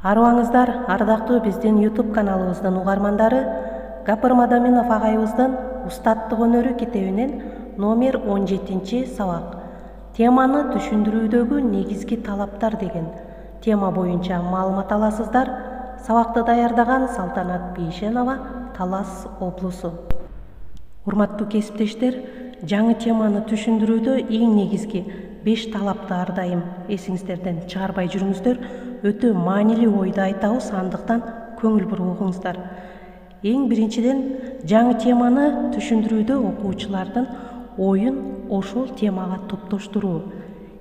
Арыбаңыздар, ардактуу биздин YouTube каналыбыздын угармандары, Гапыр Мадаминов агайыбыздын Устаттык өнөрү китебинен номер 17 сабак. Теманы түшүндүрүүдөгү негизги талаптар деген тема боюнча маалымат аласыздар. Сабакты даярдаган Салтанат Бейшенова, Талас облусу. Урматтуу кесиптештер, жаңы теманы түшүндүрүүдө эң негизги 5 талапты ар дайым эсиңиздерден чыгарбай жүрүңүздөр. Өтө маанилүү ойду айтабыз, андыктан көңүл буруп угуңуздар. Эң биринчиден, жаңы теманы түшүндүрүүдө окуучулардын оюн ошол темага топтоштуруу.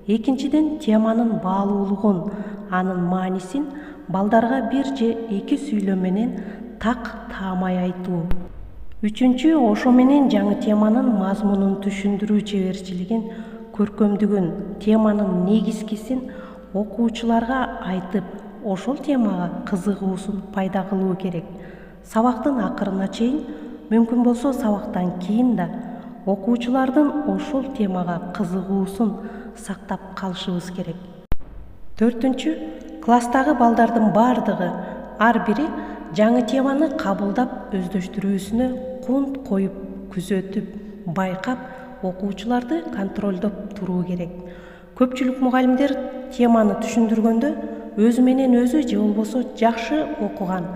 Экинчиден, теманын баалуулугун, анын маанисин балдарга бир же эки сүйлөм менен так таамай айтуу. Үчүнчү, ошо менен жаңы теманын мазмунун түшүндүрүү чеберчилигин, көркөмдүгүн, теманын негизгисин окуучуларга айтып, ошол темага кызыгуусун пайда кылуу керек. Сабактын акырына чейин, мүмкүн болсо сабактан кийин да окуучулардын ошол темага кызыгуусун сактап калышыбыз керек. Төртүнчү, класстагы балдардын бардыгы, ар бири жаңы теманы кабылдап өздөштүрүүсүнө кунт коюп, күзөтүп, байкап, окуучуларды контролдоп туруу керек. Көпчүлүк мугалимдер теманы түшүндүргөндө өзү менен өзү же болбосо жакшы окуган,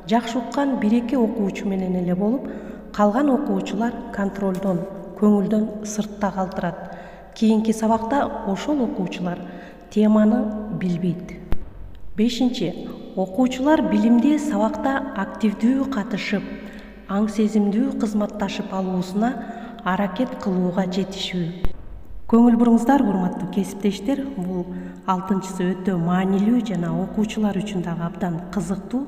жакшы уккан бир-эки окуучу менен эле болуп, калган окуучулар контролдон, көңүлдөн сыртта калтырат. Кийинки сабакта ошол окуучулар теманы билбейт. Бешинчи, окуучулар билимди сабакта активдүү катышып, аң сезимдүү кызматташып алуусуна аракет кылууга жетишүү. Көңүл буруңуздар, урматтуу кесиптештер, бул 6-чысы өтө маанилүү жана окуучулар үчүн дагы абдан кызыктуу.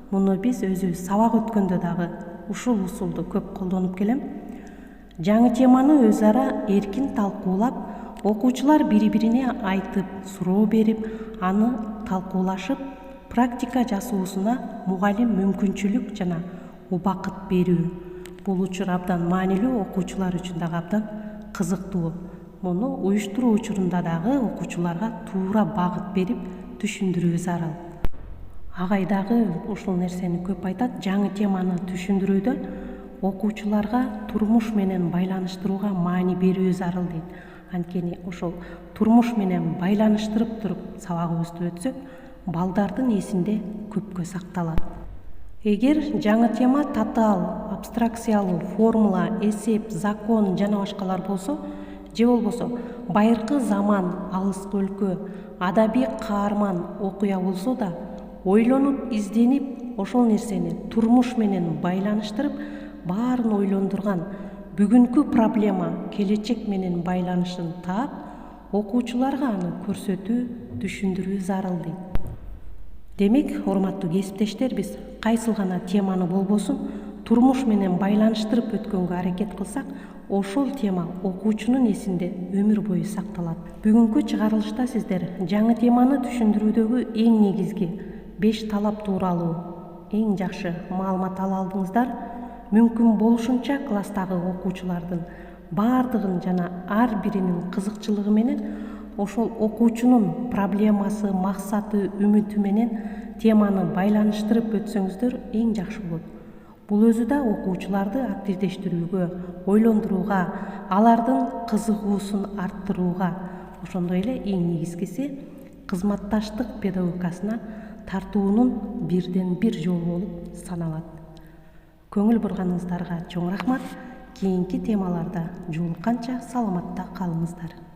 Муну биз өзүбүз сабак өткөндө дагы ушул усулду көп колдонуп келем. Жаңы теманы өз ара эркин талкуулап, окуучулар бири-бирине айтып, суроо берип, аны талкуулашып, практика жасоосуна мугалим мүмкүнчүлүк жана убакыт берүү. Бул учур абдан маанилүү, окуучулар үчүн дагы абдан кызыктуу. Муну уюштуруу учурунда дагы окуучуларга туура багыт берип түшүндүрүү зарыл. Агай дагы ушул нерсени көп айтат. Жаңы теманы түшүндүрүүдө окуучуларга турмуш менен байланыштырууга маани берүү зарыл дейт. Анткени ошол турмуш менен байланыштырып туруп сабагыбызды өтсөк, балдардын эсинде көпкө сакталат. Эгер жаңы тема татаал, абстракциялуу, формула, эсеп, закон жана башкалар болсо, же болбосо байыркы заман, алыскы өлкө, адабий каарман окуя болсо да, ойлонуп, изденип, ошол нерсени турмуш менен байланыштырып, баарын ойлондурган, бүгүнкү проблема келечек менен байланышын таап, окуучуларга аны көрсөтүү, түшүндүрүү зарыл дейт. Демек, урматтуу кесиптештер, биз кайсыл гана теманы болбосун турмуш менен байланыштырып өткөнгө аракет кылсак, ошол тема окуучунун эсинде өмүр бою сакталат. Бүгүнкү чыгарылышта сиздер жаңы теманы түшүндүрүүдөгү эң негизги 5 талап тууралуу эң жакшы маалымат ала алдыңыздар. Мүмкүн болушунча класстагы окуучулардын бардыгын жана ар биринин кызыкчылыгы менен ошол окуучунун проблемасы, максаты, үмүтү менен теманы байланыштырып өтсөңүздөр эң жакшы болот. Бул өзү да окуучуларды активдештирүүгө, ойлондурууга, алардын кызыгуусун арттырууга, ошондой эле эң негизгиси кызматташтык педагогикасына тартуунун бирден бир жолу болуп саналат. Көңүл бурганыңыздарга чоң рахмат. Кийинки темаларда жолукканча саламатта калыңыздар.